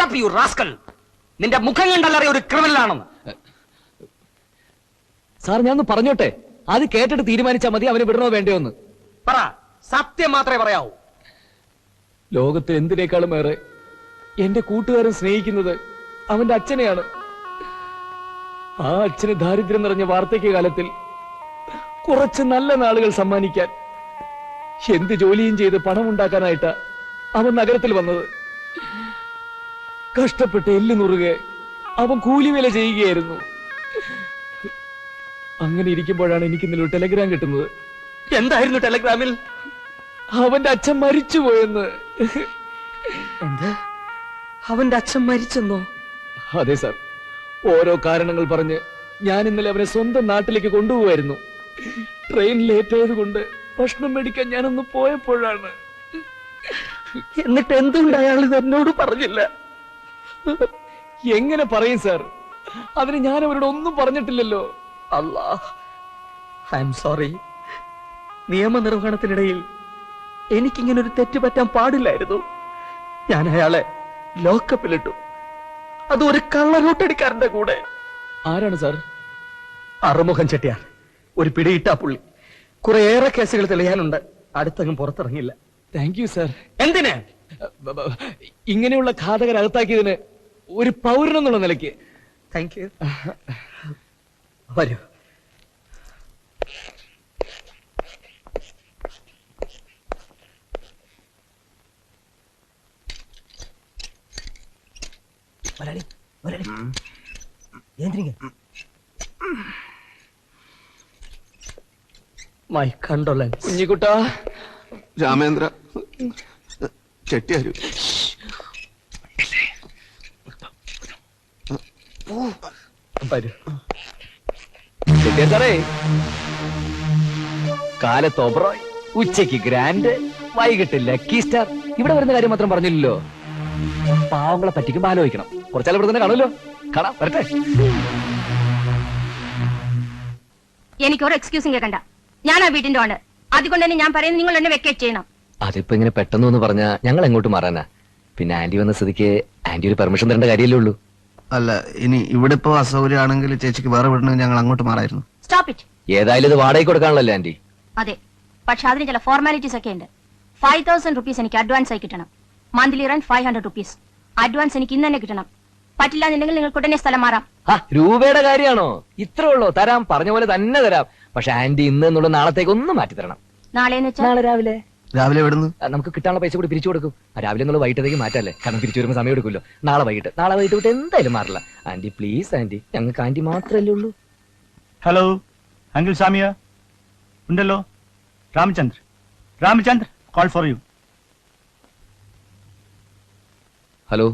Shut U rascal. നിന്റെ മുഖം കണ്ടല്ലറിയ ഒരു ക്രിമിനലാണെന്ന്. സാർ ഞാൻ ഒന്ന് പറഞ്ഞോട്ടെ, അത് കേട്ടിട്ട് തീരുമാനിച്ചാൽ മതി അവനെ വിടണോ വേണ്ടയോ എന്ന്. പറ, സത്യം മാത്രമേ പറയാവൂ. ലോകത്ത് എന്തിനേക്കാളും ഏറെ എന്റെ കൂട്ടുകാരൻ സ്നേഹിക്കുന്നത് അവന്റെ അച്ഛനെയാണ്. ആ അച്ഛന് ദാരിദ്ര്യം നിറഞ്ഞ വാർദ്ധക്യ കാലത്തിൽ കുറച്ച് നല്ല നാളുകൾ സമ്മാനിക്കാൻ എന്ത് ജോലിയും ചെയ്ത് പണമുണ്ടാക്കാനായിട്ടാ അവൻ നഗരത്തിൽ വന്നത്. കഷ്ടപ്പെട്ട് എല്ല് നുറുകെ അവൻ കൂലിവേല ചെയ്യുകയായിരുന്നു. അങ്ങനെ ഇരിക്കുമ്പോഴാണ് എനിക്ക് ഇന്നലെ ഒരു ടെലഗ്രാം കിട്ടുന്നത്. എന്തായിരുന്നു ടെലഗ്രാമിൽ? അവന്റെ അച്ഛൻ മരിച്ചുപോയെന്ന്. എന്ത്? അവന്റെ അച്ഛൻ മരിച്ചെന്നോ? അതെ സാർ, ഓരോ കാരണങ്ങൾ പറഞ്ഞ് ഞാൻ ഇന്നലെ അവനെ സ്വന്തം നാട്ടിലേക്ക് കൊണ്ടുപോവായിരുന്നു. ട്രെയിൻ ലേറ്റ് ആയതുകൊണ്ട് ഭക്ഷണം മേടിക്കാൻ ഞാനൊന്ന് പോയപ്പോഴാണ്. എന്നിട്ട് എന്തുകൊണ്ട് അയാൾ ഇത് എന്നോട് പറഞ്ഞില്ല? എങ്ങനെ പറയും സാർ, അതിന് ഞാൻ അവരോട് ഒന്നും പറഞ്ഞിട്ടില്ലല്ലോ. അല്ലാ, ഐ എം സോറി. നിയമനിർവഹണത്തിനിടയിൽ എനിക്കിങ്ങനെ ഒരു തെറ്റ് പറ്റാൻ പാടില്ലായിരുന്നു. ഞാൻ അയാളെ ലോക്കപ്പിലിട്ടു. അത് ഒരു കള്ളറൂട്ടടിക്കാരന്റെ കൂടെ. ആരാണ് സാർ? അറുമുഖം ചെട്ടിയാർ, ഒരു പിടിയിട്ടാ പുള്ളി. കുറെയേറെ കേസുകൾ തെളിയാനുണ്ട്. അടുത്തങ്ങും പുറത്തിറങ്ങില്ല. Thank you sir. എന്തിന്? ഇങ്ങനെയുള്ള ഘാതകരകത്താക്കിയതിന് ഒരു പൗരനെന്നുള്ള നിലയ്ക്ക് താങ്ക് യു. വരൂ. My condolence. കുഞ്ഞിക്കുട്ടാ. രാമേന്ദ്ര ചെട്ടിയാരു. വരൂ. സാറേ, കാലത്ത് ഒബ്രോയ്, ഉച്ചയ്ക്ക് ഗ്രാൻഡ്, വൈകിട്ട് ലക്കി സ്റ്റാർ. ഇവിടെ വരുന്ന കാര്യം മാത്രം പറഞ്ഞില്ലല്ലോ. പാവങ്ങളെ പറ്റിക്കും ആലോചിക്കണം. കുറച്ചാൽ ഇവിടെ തന്നെ കാണുമല്ലോ. കാണാം, വരട്ടെ. എനിക്കൊരു എക്സ്ക്യൂസും കേൾക്കണ്ട. ഞാൻ ആ വീട്ടിന്റെ ഓണർ. അതുകൊണ്ട് തന്നെ ഞാൻ പറയുന്നത് നിങ്ങൾ എന്നെ വെക്കേറ്റ് ചെയ്യണം. അതിപ്പോ ഇങ്ങനെ പെട്ടെന്ന് ഒന്ന് പറഞ്ഞാ ഞങ്ങൾ എങ്ങോട്ട് മാറാനാ? പിന്നെ ആന്റി വന്ന സ്ഥിതിക്ക് ആന്റി ഒരു പെർമിഷൻ തരേണ്ട കാര്യമല്ലേ ഉള്ളൂ. അല്ല, ഇനി ഇവിടെ ഇപ്പോ അസൗകര്യമാണെങ്കിൽ ചേച്ചിക്ക് വേറെ വിടണമെങ്കിൽ ഞങ്ങൾ അങ്ങോട്ട് മാറായിരുന്നു. Stop it. ഏതായാലും ഇത് വാടകയ്ക്ക് കൊടുക്കാണല്ലോ ആന്റി. അതെ, പക്ഷെ അതിന് ചില ഫോർമാലിറ്റീസ് ഒക്കെ ഉണ്ട്. 5000 rupees എനിക്ക് അഡ്വാൻസ് ആയി കിട്ടണം. Monthly rent 500 rupees. അഡ്വാൻസ് എനിക്ക് ഇന്ന് തന്നെ കിട്ടണം. പറ്റില്ല എന്നുണ്ടെങ്കിൽ നിങ്ങൾക്ക് ഉടനെ സ്ഥലം മാറാം. രൂപയുടെ കാര്യമാണോ? ഇത്രേ ഉള്ളൂ. തരാം, പറഞ്ഞ പോലെ തന്നെ തരാം. പക്ഷെ ആന്റി ഇന്ന് എന്നുള്ള നാളത്തേക്ക് ഒന്ന് മാറ്റി തരണം. നാളെന്ന് വെച്ചാൽ നാളെ രാവിലെ. രാവിലെ വിടുന്നു. നമുക്ക് കിട്ടാനുള്ള പൈസ കൂടി പിരിച്ചു കൊടുക്കും. രാവിലെ എന്നുള്ള വൈകിട്ടത്തേക്ക് മാറ്റല്ലേ, കാരണം തിരിച്ചു വരുമ്പോൾ സമയം എടുക്കുമല്ലോ. നാളെ വൈകിട്ട് വിട്ട് എന്തായാലും മാറില്ല. ആന്റി പ്ലീസ് ആന്റി, ഞങ്ങൾക്ക് ആന്റി മാത്രമല്ലേ ഉള്ളൂ. ഹലോ അങ്കിൾ സാമിയ ഉണ്ടല്ലോ. Ramachandra call for you. Hello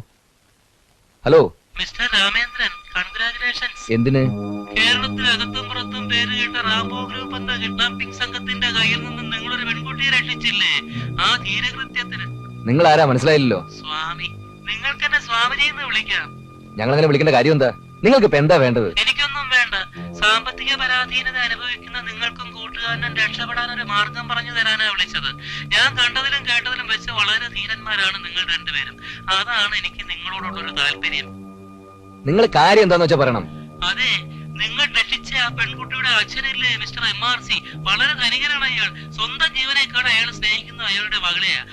hello mister Ramendran, congratulations. എന്തിന്? കേരളത്തിൽ അകത്തും പുറത്തും പേര് കേട്ട റാംബോ ഗ്രൂപ്പ് എന്ന കിഡ്നാപ്പിംഗ് സംഘത്തിന്റെ കയ്യിൽ നിന്ന് നിങ്ങളൊരു പെൺകുട്ടിയെ രക്ഷിച്ചില്ലേ? ആ ധീരകൃത്യത്തിന് നിങ്ങൾ ആരാ മനസ്സിലായില്ലല്ലോ. സ്വാമി. നിങ്ങൾക്ക് എന്നെ സ്വാമിജി എന്ന് വിളിക്കാം. ഞങ്ങൾ അങ്ങനെ വിളിക്കേണ്ട കാര്യം എന്താ? നിങ്ങൾക്ക് ഇപ്പൊ എന്താ വേണ്ടത്? എനിക്കൊന്നും വേണ്ട. സാമ്പത്തിക പരാധീനത അനുഭവിക്കുന്ന നിങ്ങൾക്കും കൂട്ടുകാരനും രക്ഷപ്പെടാൻ ഒരു മാർഗം പറഞ്ഞു തരാനാ വിളിച്ചത്. ഞാൻ കണ്ടതിലും കേട്ടതിലും വെച്ച് വളരെ ധീരന്മാരാണ് നിങ്ങൾ രണ്ടുപേരും. അതാണ് എനിക്ക് നിങ്ങളോടുള്ളൊരു താല്പര്യം. നിങ്ങൾ കാര്യം എന്താന്ന് വെച്ചാ പറയണം. അതെ, നിങ്ങൾ രക്ഷിച്ച ആ പെൺകുട്ടിയുടെ അച്ഛനില്ലേ മിസ്റ്റർ MRC, വളരെ ധനികനാണ് അയാൾ. സ്വന്തം ജീവനേക്കാൾ അയാൾ സ്നേഹിക്കുന്ന അയാളുടെ മകളെയാ.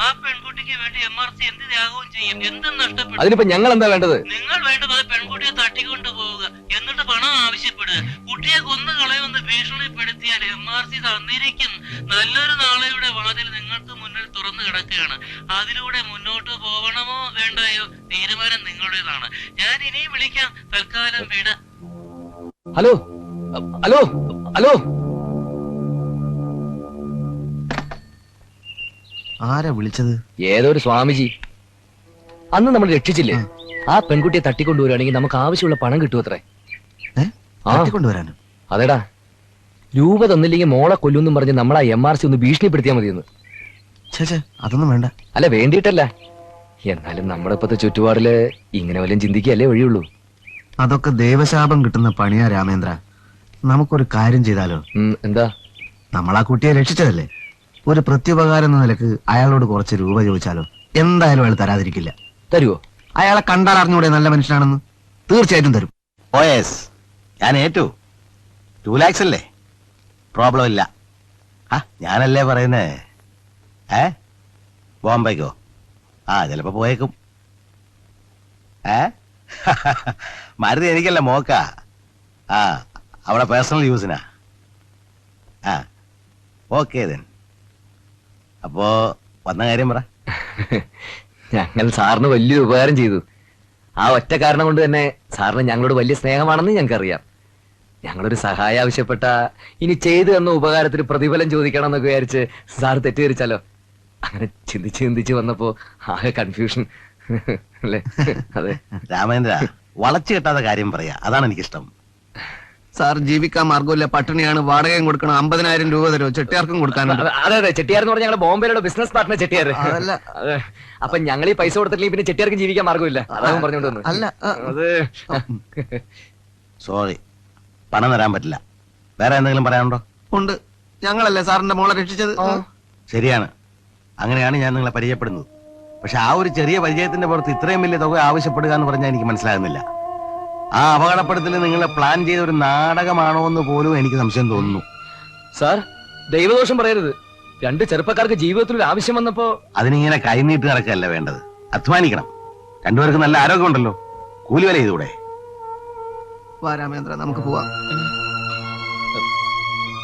ആ പെൺകുട്ടിക്ക് വേണ്ടി MRC എന്ത് ത്യാഗവും ചെയ്യും, എന്തും നഷ്ടപ്പെടും. അതിനിപ്പോ ഞങ്ങൾ എന്താ വേണ്ടത്? നിങ്ങൾ വേണ്ടത് പെൺകുട്ടിയെ തട്ടിക്കൊണ്ടു പോവുക, എന്നിട്ട് പണം ആവശ്യപ്പെടുക. കുട്ടിയെ കൊന്നു കളയുമെന്ന് ഭീഷണിപ്പെടുത്തിയാൽ MRC തന്നിരിക്കും. നല്ലൊരു നാളെയുടെ വാതിൽ നിങ്ങൾക്ക് മുന്നിൽ തുറന്നു കിടക്കുകയാണ്. അതിലൂടെ മുന്നോട്ട് പോകണമോ വേണ്ടായോ തീരുമാനം നിങ്ങളുടേതാണ്. ഞാൻ ഇനിയും വിളിക്കാം. തൽക്കാലം വിട. Hello hello hello. ആരാ വിളിച്ചത്? ഏതോ ഒരു സ്വാമിജി. അന്ന് നമ്മൾ രക്ഷിച്ചില്ലേ? ആ പെൺകുട്ടിയെ തട്ടിക്കൊണ്ടുവരുവാണെങ്കിൽ നമുക്ക് ആവശ്യമുള്ള പണം കിട്ടുമത്രേ. കൊണ്ടുവരാനും? അതെടാ, രൂപ തന്നില്ലെങ്കിൽ മോളെ കൊല്ലുമെന്നും പറഞ്ഞ് നമ്മൾ ആ MRC ഒന്ന് ഭീഷണിപ്പെടുത്തിയാൽ മതിയെന്ന്. അതൊന്നും വേണ്ട. അല്ല, വേണ്ടിയിട്ടല്ല. എന്നാലും നമ്മുടെ ഇപ്പത്തെ ചുറ്റുപാടില് ഇങ്ങനെ വല്ലതും ചിന്തിക്കുകയല്ലേ വഴിയുള്ളൂ. അതൊക്കെ ദൈവശാപം കിട്ടുന്ന പണിയാ രാമേന്ദ്ര. നമുക്കൊരു കാര്യം ചെയ്താലോ? എന്താ? നമ്മൾ ആ കുട്ടിയെ രക്ഷിച്ചതല്ലേ, ഒരു പ്രത്യുപകാരം എന്ന നിലക്ക് അയാളോട് കുറച്ച് രൂപ ചോദിച്ചാലോ? എന്തായാലും അയാൾ തരാതിരിക്കില്ല. തരുവോ? അയാളെ കണ്ടാൽ അറിഞ്ഞൂടെ നല്ല മനുഷ്യനാണെന്ന്? തീർച്ചയായിട്ടും തരും. ഓയസ് ഞാൻ ഏറ്റു. 2 lakhs അല്ലേ? പ്രോബ്ലം ഇല്ല. ഞാനല്ലേ പറയുന്നേ. ബോംബെക്കോ? ചിലപ്പോ പോയേക്കും. മരുതി എനിക്കല്ല മോക്ക. അവിടെ പേഴ്സണൽ യൂസിനാ. Okay then. അപ്പോ വന്ന കാര്യം പറ. ഞങ്ങൾ സാറിന് വലിയൊരു ഉപകാരം ചെയ്തു. ആ ഒറ്റ കാരണം കൊണ്ട് തന്നെ സാറിന് ഞങ്ങളോട് വലിയ സ്നേഹമാണെന്ന് ഞങ്ങൾക്കറിയാം. ഞങ്ങളൊരു സഹായം ആവശ്യപ്പെട്ട ഇനി ചെയ്തു തന്ന ഉപകാരത്തിന് പ്രതിഫലം ചോദിക്കണം എന്നൊക്കെ വിചാരിച്ച് സാർ തെറ്റിദ്ധരിച്ചാലോ? അങ്ങനെ ചിന്തിച്ച് വന്നപ്പോ ആകെ കൺഫ്യൂഷൻ അല്ലേ? അതെ രാമേന്ദ്ര, വളച്ചു കെട്ടാത്ത കാര്യം പറയാ, അതാണ് എനിക്കിഷ്ടം. സാർ ജീവിക്കാൻ മാർഗമില്ല, പട്ടിണിയാണ്, വാടകയും കൊടുക്കണം, 50,000 രൂപ തരുമോ? ചെട്ടിയാർക്കും കൊടുക്കാനുണ്ട്. അതെ ചെട്ടിയാർ എന്ന് പറഞ്ഞാൽ ഞങ്ങൾ ബോംബെയിലുള്ള ബിസിനസ് പാർട്ട്ണർ ചെട്ടിയാർ. അതല്ല. അതെ, അപ്പൊ ഞങ്ങൾ ഈ പൈസ കൊടുത്തില്ലെങ്കിൽ പിന്നെ ചെട്ടിയാർക്കും ജീവിക്കാൻ മാർഗമില്ല. അതാണ് പറഞ്ഞോണ്ട് വന്നു. അല്ല അത് സോറി, പണം തരാൻ പറ്റില്ല. വേറെ എന്തെങ്കിലും പറയാനുണ്ടോ? ഉണ്ട്. ഞങ്ങളല്ലേ സാറിന്റെ മോളെ രക്ഷിച്ചത്? ശരിയാണ്, അങ്ങനെയാണ് ഞാൻ നിങ്ങളെ പരിചയപ്പെടുന്നത്. പക്ഷെ ആ ഒരു ചെറിയ പരിചയത്തിന്റെ പുറത്ത് ഇത്രയും വലിയ തുക ആവശ്യപ്പെടുക എന്ന് പറഞ്ഞാൽ എനിക്ക് മനസ്സിലാകുന്നില്ല. ആ അപകടപ്പെടുത്തൽ നിങ്ങളെ പ്ലാൻ ചെയ്ത ഒരു നാടകമാണോ എന്ന് പോലും എനിക്ക് സംശയം തോന്നുന്നു. സാർ, ദൈവദോഷം പറയരുത്. 2 ചെറുപ്പക്കാർക്ക് ജീവിതത്തിൽ ഒരു ആവശ്യം വന്നപ്പോ അതിനിങ്ങനെ കൈനീട്ട് നടക്കല്ല വേണ്ടത്, അധ്വാനിക്കണം. രണ്ടുപേർക്ക് നല്ല ആരോഗ്യമുണ്ടല്ലോ, കൂലിവില ചെയ്തൂടെ? വാ രാമേന്ദ്ര, നമുക്ക് പോവാം.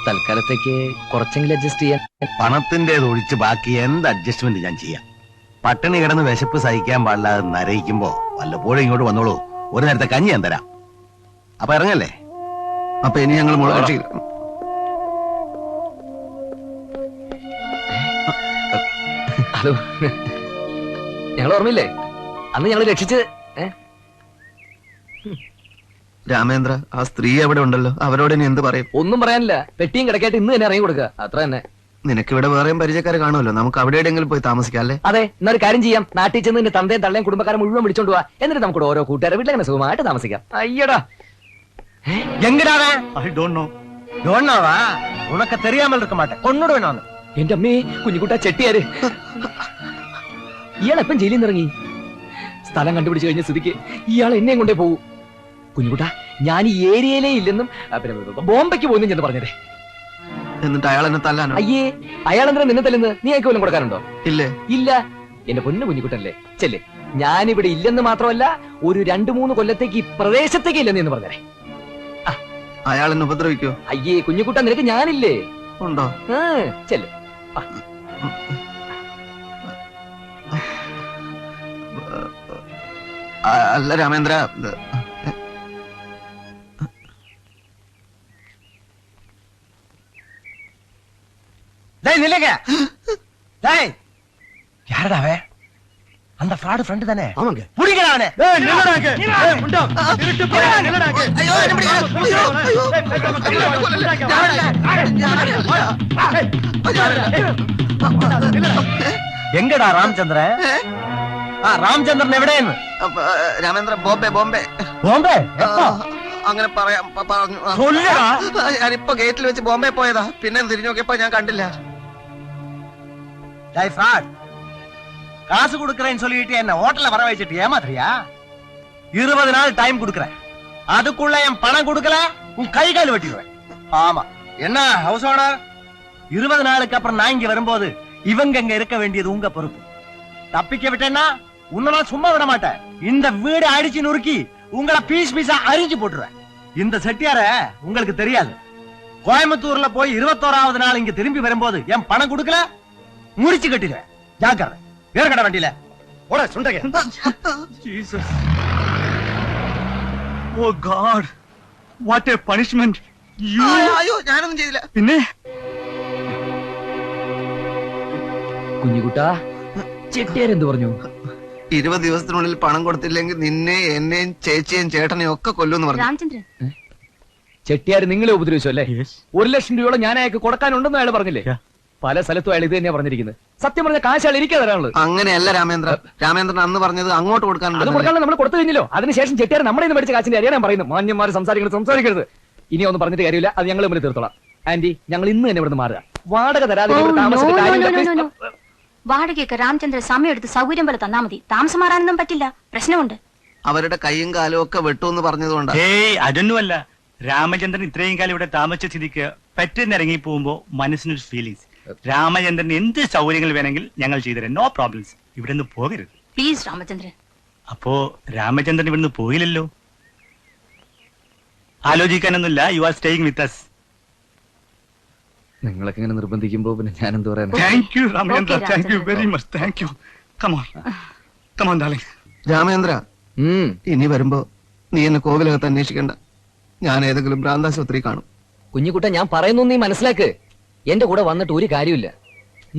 തൽക്കാലത്തേക്ക് കുറച്ചെങ്കിലും അഡ്ജസ്റ്റ് ചെയ്യാൻ. പണത്തിന്റേത് ഒഴിച്ച് ബാക്കി എന്ത് അഡ്ജസ്റ്റ്മെന്റ് ഞാൻ ചെയ്യാം. പട്ടിണി കിടന്ന് വിശപ്പ് സഹിക്കാൻ പാടില്ലാതെ നരയിക്കുമ്പോ വല്ലപ്പോഴും ഇങ്ങോട്ട് വന്നോളൂ, ഒരു നേരത്തെ കഞ്ഞി ഞാൻ തരാം. അപ്പൊ ഇറങ്ങല്ലേ? അപ്പൊ ഇനി ഞങ്ങൾ മോളെ രക്ഷിക്കും. ഹലോ, ഞങ്ങൾ ഓർമ്മയില്ലേ അന്ന് ഞങ്ങൾ രക്ഷിച്ച്? രാമേന്ദ്ര, ആ സ്ത്രീ അവിടെ ഉണ്ടല്ലോ, അവരോട് ഇനി എന്ത് പറയും? ഒന്നും പറയാനില്ല. പെട്ടിയും കിടക്കായിട്ട് ഇന്ന് തന്നെ ഇറങ്ങി കൊടുക്കുക, അത്ര തന്നെ. നിനക്കിവിടെ വേറെയും പരിചയക്കാർ കാണുമല്ലോ, നമുക്ക് അവിടെ എവിടെയെങ്കിലും പോയി താമസിക്കാം അല്ലേ? അതെ, എന്നൊരു കാര്യം ചെയ്യാം. നാട്ടിൽ ചെന്ന് നിന്റെ തന്തയും തള്ളയും കുടുംബക്കാരെ മുഴുവൻ വിളിച്ചോണ്ട് പോവാ. എന്നിട്ട് നമുക്ക് ഓരോ കൂട്ടുകാരെ വീട്ടിൽ അങ്ങനെ സുഖമായിട്ട് താമസിക്കാം. അയ്യടാ, എങ്ങടാവേ? I don't know. ഡോണ്ണാവാ ഉനക്ക് തെരിയാമൽ இருக்க மாட்டேன், കൊന്നോട് വേണോന്ന്. എന്റെ അമ്മേ, കുഞ്ഞുകുട്ടാ ചെട്ടിയാര് ഇയാൾ എപ്പം ജയിലിൽ നിന്ന് ഇറങ്ങി? സ്ഥലം കണ്ടുപിടിച്ചു കഴിഞ്ഞ സ്ഥിതിക്ക് ഇയാൾ എന്നെയും കൊണ്ടേ പോകൂ. കുഞ്ഞുകുട്ടാ, ഞാൻ ഈ ഏരിയയിലേ ഇല്ലെന്നും പിന്നെ ബോംബെക്ക് പോകുന്നു ചെന്ന് പറഞ്ഞതേ. എന്നിട്ട് അയാൾ എന്നെ തല്ലാനോ? അയ്യേ, അയാൾ എന്തിനാ നിന്നെ തല്ലുന്നത്? നീ അയക്ക് വല്ലതും കൊടുക്കാനുണ്ടോ? ഇല്ലേ? ഇല്ല. എന്റെ പൊന്നു കുഞ്ഞുകുട്ടല്ലേ, ചെല്ലേ. ഞാനിവിടെ ഇല്ലെന്ന് മാത്രമല്ല, ഒരു 2-3 കൊല്ലത്തേക്ക് ഈ പ്രദേശത്തേക്ക് ഇല്ലെന്ന് എന്ന് പറഞ്ഞേ. അയാൾ എന്നെ ഉപദ്രവിക്കോ? അയ്യേ കുഞ്ഞുകുട്ട, നിനക്ക് ഞാനില്ലേ? ഉണ്ടോ? ചെല്ലേ. അല്ല രാമേന്ദ്ര, யாரடாவே? அந்த ஃப்ராட் ஃப்ரெண்ட் தானே? ஆமாங்க. புடிங்கடா அவனை. എങ്കടാ രാമചന്ദ്രൻ? രാമചന്ദ്രൻ എവിടെയെന്ന്? രാമേന്ദ്ര, ബോംബെ. ബോംബെ അങ്ങനെ പറയാം പറഞ്ഞു. ഞാനിപ്പോ ഗേറ്റിൽ വെച്ച് ബോംബെ പോയതാ, പിന്നെ തിരിഞ്ഞു നോക്കിയപ്പോ ഞാൻ കണ്ടില്ല. காசு கொடுக்கறேன்னு சொல்லிட்டு என்ன ஹோட்டல்ல வர வச்சிட்டு ஏமாத்துறியா? 20 நாள் டைம் கொடுக்கறேன், அதுக்குள்ள என் பணம் கொடுக்கல உன் கை கால் வெட்டிடுவேன். ஆமா, என்ன ஹவுஸ் ஓனர்? 20 நாளுக்கு அப்புறம் நான் இங்க வரும்போது இவங்க இங்க இருக்க வேண்டியது உங்க பொறுப்பு. தப்பிக்க விட்டேன்னா உன்னை நான் சும்மா விட மாட்டேன். இந்த வீடு அடிச்சு நொறுக்கி உங்களை பீஸ் பீஸா அரிஞ்சு போட்டுருவேன். இந்த செட்டியார உங்களுக்கு தெரியாது. கோயம்புத்தூர்ல போய் 21வது நாள் இங்க திரும்பி வரும்போது என் பணம் கொடுக்கல முடிச்சு கட்டிடுவேன். ஜாக்கிரதை. வேர்கட வண்டியில ஓட சுண்டக. Jesus. Oh God. What a punishment. You. അയ്യോ, ഞാനൊന്നും ചെയ്തില്ല. പിന്നെ കുഞ്ഞുകുട്ടാ, ചെട്ടിയാരെന്ത് പറഞ്ഞു? 20 ദിവസത്തിനുള്ളിൽ പണം കൊടുത്തില്ലെങ്കിൽ നിന്നെ, എന്നെയും ചേച്ചിയും ചേട്ടനെയും ഒക്കെ കൊല്ലുമെന്ന് പറഞ്ഞു. രാമചന്ദ്രൻ, ചെട്ടിയാര് നിങ്ങളെ ഉപദ്രവിച്ചു അല്ലേ? Yes. 1 ലക്ഷം രൂപയോളം ഞാൻ അയാൾക്ക് കൊടുക്കാനുണ്ടെന്ന് അയാൾ പറഞ്ഞില്ലേ? Yeah. പല സ്ഥലത്തും അയാൾ ഇത് തന്നെയാ പറഞ്ഞിരിക്കുന്നത്. സത്യം പറഞ്ഞ കാശ് അയാൾ എനിക്ക് തരാനുള്ളത്. അങ്ങനെയല്ല രാമേന്ദ്ര. രാമേന്ദ്രൻ അന്ന് പറഞ്ഞത് അങ്ങോട്ട് അത് കൊടുക്കാനുണ്ട്. കൊടുക്കാനുള്ള നമ്മൾ കൊടുത്തു കഴിഞ്ഞല്ലോ. അതിനുശേഷം ചെട്ടിയാർ നമ്മുടെ ഇന്ന് മേടിച്ച കാശിന്റെ അറിയാൻ പറയുന്നു. മാന്യന്മാർ സംസാരിക്കരുത്. ഇനി ഒന്നും പറഞ്ഞിട്ട് കാര്യമില്ല, അത് ഞങ്ങൾ തമ്മിൽ തീർത്തോളാം. ആന്റി, ഞങ്ങൾ ഇന്ന് തന്നെ ഇവിടുന്ന് മാറുക. വാടക തരാതെ ഇവിടെ താമസിച്ചിട്ട് കാര്യമില്ല. Please. വാടകയൊക്കെ രാമചന്ദ്രൻ സമയം എടുത്ത് സൗകര്യം പോലെ തന്നാ മതി. താമസം മാറാനൊന്നും പറ്റില്ല, പ്രശ്നമുണ്ട്. അവരുടെ കൈയും കാലും ഒക്കെ വെട്ടുമെന്ന് പറഞ്ഞതുകൊണ്ടാ. ഏയ് അതൊന്നുമല്ല. രാമചന്ദ്രൻ ഇത്രയും കാലം ഇവിടെ താമസിച്ച സ്ഥിതിക്ക് പെട്ടെന്ന് ഇറങ്ങി പോകുമ്പോ മനസ്സിനൊരു ഫീലിങ്സ്. രാമചന്ദ്രൻ എന്ത് സൗകര്യങ്ങൾ വേണമെങ്കിൽ ഞങ്ങൾ ചെയ്തുതരാം, നോ പ്രോബ്ലംസ്. ഇവിടെ നിന്ന് പോകരുത് പ്ലീസ് രാമചന്ദ്രൻ. അപ്പോ രാമചന്ദ്രൻ ഇവിടുന്ന് പോയില്ലല്ലോ. ആലോചിക്കാനൊന്നുമില്ല, you are staying with us. നിങ്ങളൊക്കെ ഇങ്ങനെ നിർബന്ധിക്കുമ്പോ പിന്നെ ഞാൻ എന്ത് പറയാൻ? Thank you Ramachandra, Okay, thank you Ramachandra. Very much, thank you. Come on darling. Ramendra, ഇനി വരുമ്പോ നീ എന്നെ കോവിലകത്ത് അന്വേഷിക്കണ്ട. ഞാൻ ഏതെങ്കിലും ഭ്രാന്താശുപത്രി കാണും. കുഞ്ഞിക്കുട്ട, ഞാൻ പറയുന്നു നീ മനസ്സിലാക്ക്. എന്റെ കൂടെ വന്നിട്ട് ഒരു കാര്യമില്ല.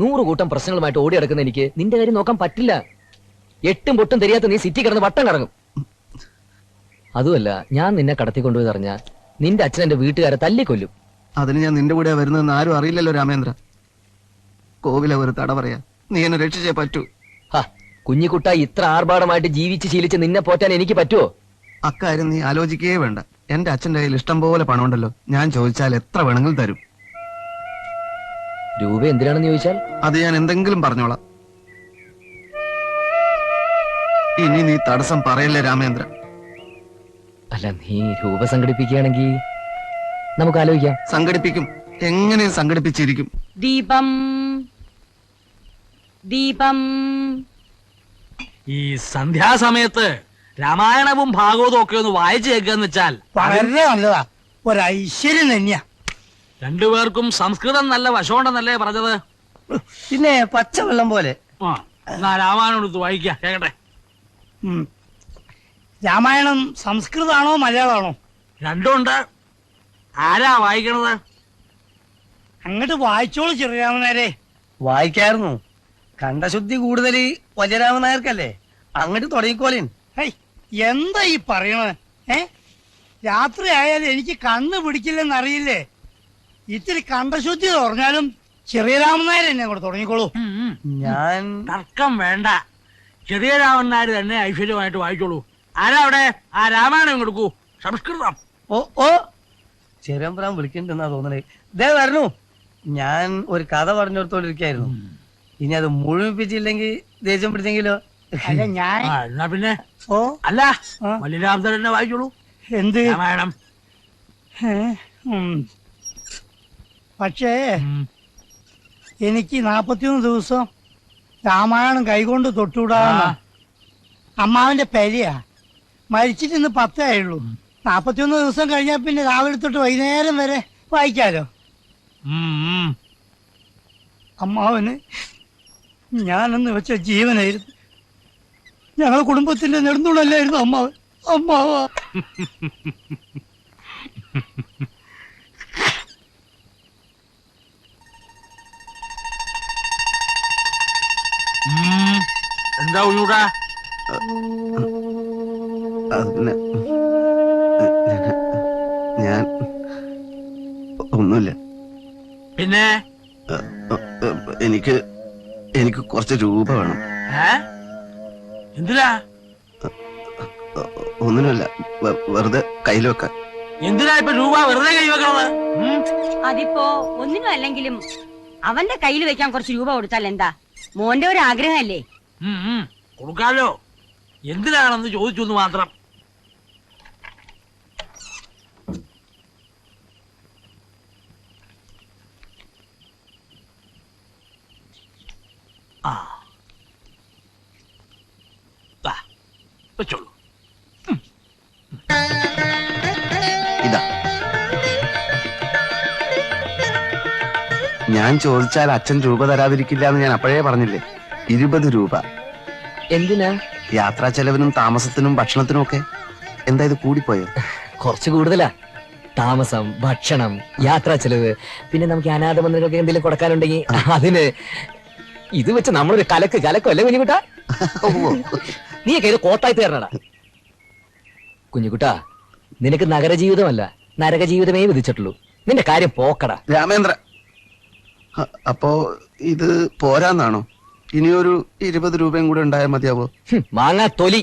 100 കൂട്ടം പ്രശ്നങ്ങളുമായിട്ട് ഓടി നടക്കുന്ന എനിക്ക് നിന്റെ കാര്യം നോക്കാൻ പറ്റില്ല. 8 പൊട്ടും தெரிയാത്ത നീ സിറ്റി കിടന്ന് വട്ടം കറങ്ങും. അതുമല്ല, ഞാൻ നിന്നെ കടത്തിക്കൊണ്ടുപോയി അറിഞ്ഞാ നിന്റെ അച്ഛൻ എന്റെ വീട്ടുകാരെ തല്ലിക്കൊല്ലും. അതിന് ഞാൻ നിന്റെ കൂടെ വരുന്നതെന്ന് ആരും അറിയില്ലല്ലോ രാമേന്ദ്ര. കോവില ഒരു തട പറയാ. നീ എന്നെ രക്ഷിച്ചേ പറ്റൂ. കുഞ്ഞിക്കുട്ട, ഇത്ര ആർഭാടമായിട്ട് ജീവിച്ച് ശീലിച്ച് നിന്നെ പോറ്റാൻ എനിക്ക് പറ്റുമോ? അക്കാര്യം നീ ആലോചിക്കേ വേണ്ട. എന്റെ അച്ഛന്റെ കയ്യിൽ ഇഷ്ടം പോലെ പണമുണ്ടല്ലോ. ഞാൻ ചോദിച്ചാൽ എത്ര വേണമെങ്കിലും തരും. രൂപ എന്തിനാണെന്ന് ചോദിച്ചാൽ അത് ഞാൻ എന്തെങ്കിലും പറഞ്ഞോളാം. ഇനി നീ തടസ്സം പറയല്ലേ രാമേന്ദ്ര. അല്ല, നീ രൂപ സംഘടിപ്പിക്കുകയാണെങ്കിൽ നമുക്ക് ആലോചിക്കാം. സംഘടിപ്പിക്കും, എങ്ങനെയും സംഘടിപ്പിച്ചിരിക്കും. ദീപം ദീപം. ഈ സന്ധ്യാസമയത്ത് രാമായണവും ഭാഗവതവും ഒക്കെ ഒന്ന് വായിച്ചു കേൾക്കാന്ന് വെച്ചാൽ വളരെ നല്ലതാ, ഒരു ഐശ്വര്യം തന്നെയാ. രണ്ടുപേർക്കും സംസ്കൃതം നല്ല വശമുണ്ടെന്നല്ലേ പറഞ്ഞത്? പിന്നെ പച്ചവെള്ളം പോലെ. ആ, എന്നാ രാമായണം എടുത്ത് വായിക്കാം, കേക്കട്ടെ. രാമായണം സംസ്കൃതാണോ മലയാളമാണോ? രണ്ടുമുണ്ട്. ആരാ വായിക്കണത്? അങ്ങോട്ട് വായിച്ചോളൂ ചെറിയാമനേരെ. വായിക്കായിരുന്നു. കണ്ടശുദ്ധി കൂടുതൽ വലിയ രാമനായർക്കല്ലേ. അങ്ങോട്ട് തുടങ്ങിക്കോലേൻ. ഹേയ്, എന്താ ഈ പറയണത്? രാത്രി ആയാലും എനിക്ക് കണ്ണ് പിടിക്കില്ലെന്നറിയില്ലേ? ഇത്തിരി കണ്ടശുദ്ധി പറഞ്ഞാലും ചെറിയ രാമനായർ എന്നെ അങ്ങോട്ട് തുടങ്ങിക്കോളൂ. ഞാൻ തർക്കം വേണ്ട. ചെറിയ രാമനാര് തന്നെ ഐശ്വര്യമായിട്ട് വായിച്ചോളൂ. ആരാ അവിടെ? ആ രാമായണം കൊടുക്കൂ, സംസ്കൃതം. ഓ ഓ ചെറിയമ്പ്രാൻ വിളിക്കണ്ടെന്നാ തോന്നണേ. ദേ വരണു. ഞാൻ ഒരു കഥ പറഞ്ഞോടത്തോണ്ടിരിക്കായിരുന്നു. ഇനി അത് മുഴുമിപ്പിച്ചില്ലെങ്കിൽ ദേഷ്യം പിടിച്ചെങ്കിലോ? അല്ല ഞാൻ ആ, എന്നാ പിന്നെ ഓ അല്ല, മല്ലിരാമൻ തന്നെ വായിച്ചോളൂ എന്ത് രാമായണം. പക്ഷേ എനിക്ക് 41 ദിവസം രാമായണം കൈകൊണ്ട് തൊട്ടുവിടാന്ന അമ്മാവന്റെ പെരിയാ. മരിച്ചിട്ട് ഇന്ന് 10 ആയുള്ളൂ. 41 ദിവസം കഴിഞ്ഞാൽ പിന്നെ രാവിലെ തൊട്ട് വൈകുന്നേരം വരെ വായിക്കാലോ. അമ്മാവന് ഞാനെന്ന് വെച്ച ജീവനായിരുന്നു. ഞങ്ങളെ കുടുംബത്തിന്റെ നെടുന്നുള്ളല്ലായിരുന്നു അമ്മാവൻ. അമ്മാവാ എന്താ ഉണ്ണൂടാ? ഞാൻ ഒന്നുമില്ല. പിന്നെ എനിക്ക് കുറച്ച് രൂപ വേണം. എന്തിനാ? ഒന്നിനുമില്ല, വെറുതെ കയ്യിൽ വെക്കാൻ. എന്തിനാ ഇപ്പൊ രൂപ വെറുതെ കൈവെക്കണത്? അതിപ്പോ ഒന്നിനും അല്ലെങ്കിലും അവന്റെ കയ്യിൽ വെക്കാൻ കുറച്ച് രൂപ കൊടുത്താൽ എന്താ? മോന്റെ ഒരു ആഗ്രഹമല്ലേ? കൊടുക്കാലോ. എന്തിനാണെന്ന് ചോദിച്ചു എന്ന് മാത്രം. ആ, വെച്ചോളൂ. ഇതാ, ഞാൻ ചോദിച്ചാൽ അച്ഛൻ രൂപ തരാതിരിക്കില്ല എന്ന് ഞാൻ അപ്പോഴേ പറഞ്ഞില്ലേ. 20 രൂപ. എന്തിനാ? യാത്രാ ചെലവിനും താമസത്തിനും ഭക്ഷണത്തിനും ഒക്കെ. എന്താ ഇത് കൂടിപ്പോയോ? കുറച്ച് കൂടുതലാ. താമസം, ഭക്ഷണം, യാത്രാ ചെലവ്, പിന്നെ നമുക്ക് അനാഥ മന്ദിരങ്ങൾക്ക് എന്തെങ്കിലും കൊടുക്കാനുണ്ടെങ്കിൽ അതിന്. ഇത് വെച്ച് നമ്മളൊരു കലക്കല്ലേ കുഞ്ഞുകുട്ടാ? നീയൊക്കെ ഇത് കോത്തായി തീർന്നടാ. കുഞ്ഞുകുട്ടാ, നിനക്ക് നഗരജീവിതമല്ല നരക ജീവിതമേ വിധിച്ചിട്ടുള്ളൂ. നിന്റെ കാര്യം പോക്കടാ. രാമേന്ദ്ര, അപ്പോ ഇത് പോരാന്നാണോ? ഇനിയൊരു 20 രൂപയും കൂടെ ഉണ്ടായാൽ മതിയാവോ? മാങ്ങാ തൊലി.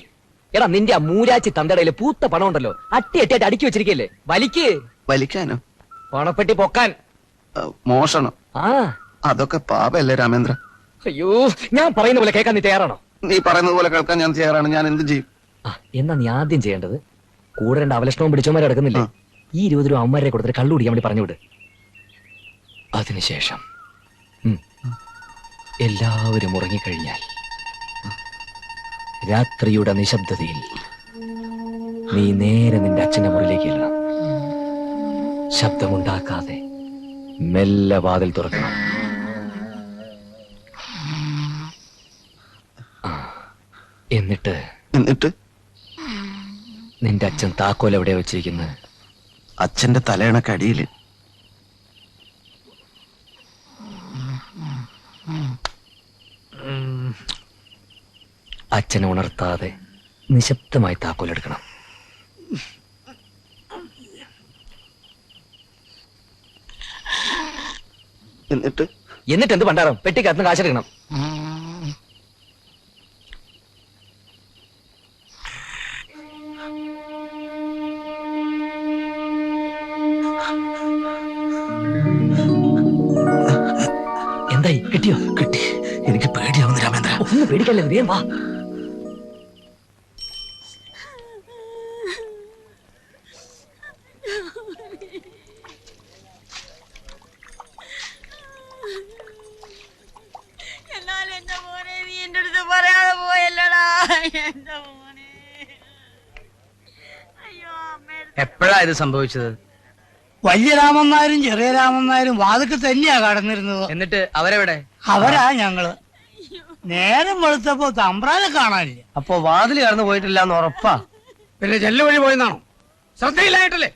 എടാ, നിന്റെ ആ മൂരാച്ചി തന്തടയില് പൂത്ത പണം ഉണ്ടല്ലോ, അട്ടിയായിട്ട് അടുക്കി വെച്ചിരിക്കല്ലേ. വലിക്കാനോ? പണപ്പെട്ടി പൊക്കാൻ. മോഷണം? ആ, അതൊക്കെ പാപല്ലേ രാമേന്ദ്ര? അയ്യോ, ഞാൻ പറയുന്ന പോലെ കേൾക്കാൻ നീ തയ്യാറാണോ? നീ പറയുന്നത് പോലെ കേൾക്കാൻ ഞാൻ തയ്യാറാണ്. ഞാൻ എന്ത് ചെയ്യും? എന്നാ നീ ആദ്യം ചെയ്യേണ്ടത് കൂടെ 2 അവലക്ഷണവും പിടിച്ചവന്മാരെ കിടക്കുന്നില്ലേ, ഈ 20 രൂപ അമ്മമാരെ കൊടുത്തിട്ട് കള്ളു കുടിക്കാൻ വേണ്ടി പറഞ്ഞുവിട്. അതിനുശേഷം എല്ലാവരും ഉറങ്ങിക്കഴിഞ്ഞാൽ രാത്രിയുടെ നിശബ്ദതയിൽ നീ നേരെ നിന്റെ അച്ഛന്റെ മുറിയിലേക്ക് എല്ലാം ശബ്ദമുണ്ടാക്കാതെ മെല്ലെ വാതിൽ തുറക്കണം. എന്നിട്ട് നിന്റെ അച്ഛൻ താക്കോൽ എവിടെയാ വെച്ചിരിക്കുന്നത്? അച്ഛന്റെ തലയണക്കടിയില്. അച്ഛനെ ഉണർത്താതെ നിശബ്ദമായി താക്കോലെടുക്കണം. എന്നിട്ട് എന്ത് പണ്ടാരം? പെട്ടിക്കകത്ത് കാശെടുക്കണം. എന്തായി, കിട്ടിയോ? കിട്ടി. എനിക്ക് പേടിയാവുന്നു രാമേന്ദ്ര. ഒന്ന് പേടിക്കല്ലേ, വേഗം വാ. എപ്പോഴാ ഇത് സംഭവിച്ചത്? വലിയ രാമൻ നായരും ചെറിയ രാമൻ നായരും വാതിക്ക് തന്നെയാ കടന്നിരുന്നത്. എന്നിട്ട് അവരെവിടെ? അവരാ ഞങ്ങള്. നേരം വെളുത്തപ്പോ തമ്പ്രാനെ കാണാനില്ല. അപ്പൊ വാതിൽ കടന്നു പോയിട്ടില്ല എന്ന് ഉറപ്പാ? പിന്നെ ചെല്ലു വഴി പോയെന്നാണോ? ശ്രദ്ധയില്ലായിട്ടല്ലേ?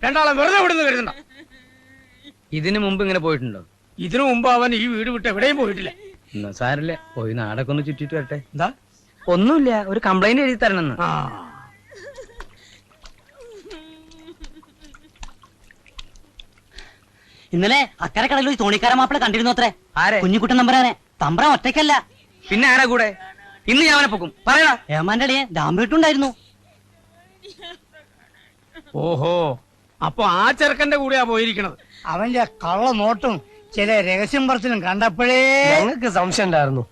2 ആളെ വെറുതെ വിടുന്നു കരുതണ്ട. ഇതിനു മുമ്പ് ഇങ്ങനെ പോയിട്ടുണ്ടോ? ഇതിനു മുമ്പ് അവൻ ഈ വീട് വിട്ട് എവിടെയും പോയിട്ടില്ല. എന്നാ സാരില്ല, പോയി നാടൊക്കെ ഒന്ന് ചുറ്റിട്ട് വരട്ടെ. എന്താ? ഒന്നുമില്ല, ഒരു കംപ്ലൈന്റ് എഴുതി തരണമെന്ന്. ഇന്നലെ അക്കരെ കടലിൽ ഒരു തോണിക്കാര മാപ്പിള കണ്ടിരുന്നു അത്രേ. ആരെ? കുഞ്ഞിക്കുട്ടൻ തമ്പുരാനെ. തമ്പ്രാൻ ഒറ്റയ്ക്കല്ല. പിന്നെ ആരാ കൂടെ? ഇന്ന് ഞാൻ അവനെ പൊക്കും. പറയടാ. ഏമാന്റെ അടിയെ ദാമ്പേട്ടുണ്ടായിരുന്നു. ഓഹോ, അപ്പൊ ആ ചെറുക്കന്റെ കൂടെയാ പോയിരിക്കണത്. അവന്റെ കള്ള നോട്ടും ചില രഹസ്യം പറച്ചിലും കണ്ടപ്പോഴേ ഞങ്ങൾക്ക് സംശയം ഉണ്ടായിരുന്നു.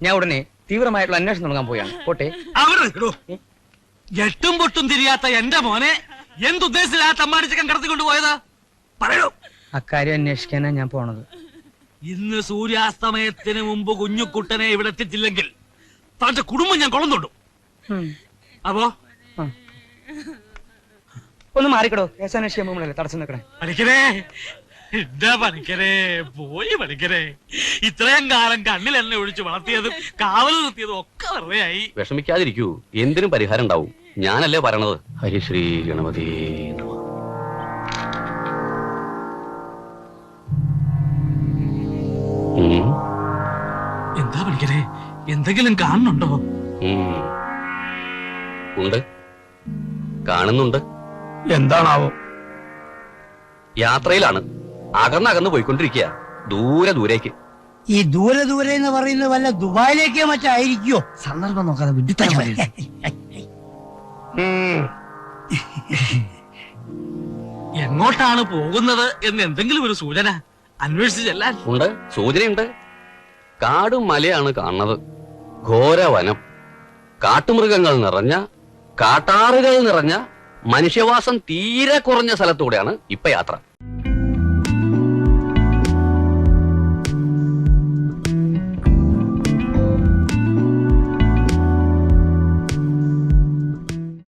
ഞാൻ ഉടനെ തീവ്രമായിട്ടുള്ള അന്വേഷണം തുടങ്ങാൻ പോയാണ്. പോട്ടെ. എട്ടും പൊട്ടും തിരിയാത്ത എന്റെ മോനെ എന്തുദ്ദേശത്തിലാ തമ്മാടിച്ചക്കൻ കടത്തിക്കൊണ്ട് പോയതാ? പറയൂ. അക്കാര്യം അന്വേഷിക്കാനാ ഞാൻ പോണത്. ഇന്ന് സൂര്യാസ്തമയത്തിന് മുമ്പ് കുഞ്ഞുക്കുട്ടനെ ഇവിടെ എത്തിച്ചില്ലെങ്കിൽ തന്റെ കുടുംബം ഞാൻ കൊളം തൊടും. അപ്പോ ഒന്ന് മാറിക്കടോ. കേസന്വേഷിക്കാൻ പോകുമ്പോഴല്ലേ തടസ്സം നിൽക്കണേ. പണിക്കരേ, എന്താ പണിക്കരേ, പോയി പണിക്കരേ. ഇത്രയും കാലം കണ്ണിൽ എന്നെ ഒഴിച്ച് വളർത്തിയതും കാവൽ നിർത്തിയതും ഒക്കെ വെറുതെ ആയി. വിഷമിക്കാതിരിക്കൂ, എന്തിനും പരിഹാരം ഉണ്ടാവും. ഞാനല്ലേ പറയണത്. ഹരിശ്രീ ഗണപതി. എന്താ പണിക്കരേ, എന്തെങ്കിലും കാണുന്നുണ്ടോ? ഉണ്ട്, കാണുന്നുണ്ട്. എന്താണാവോ? യാത്രയിലാണ്, അകന്നകന്ന് പോയിക്കൊണ്ടിരിക്കുക, ദൂരെ ദൂരേക്ക്. ഈ ദൂരെ ദൂരെ എന്ന് പറയുന്നത് വല്ല ദുബായിലേക്കോ മറ്റായിരിക്കോ? സന്ദർഭം നോക്കാതെ വിഡിത്തരം പറയരുത്. എങ്ങോട്ടാണ് പോകുന്നത് എന്ന് എന്തെങ്കിലും ഒരു സൂചന അന്വേഷിച്ച് ചെല്ലാൻ? ഉണ്ട്, സൂചനയുണ്ട്. കാടും മലയാണ് കാണുന്നത്. ഘോരവനം, കാട്ടുമൃഗങ്ങൾ നിറഞ്ഞ, കാട്ടാറുകൾ നിറഞ്ഞ, മനുഷ്യവാസം തീരെ കുറഞ്ഞ സ്ഥലത്തൂടെയാണ് ഇപ്പൊ യാത്ര.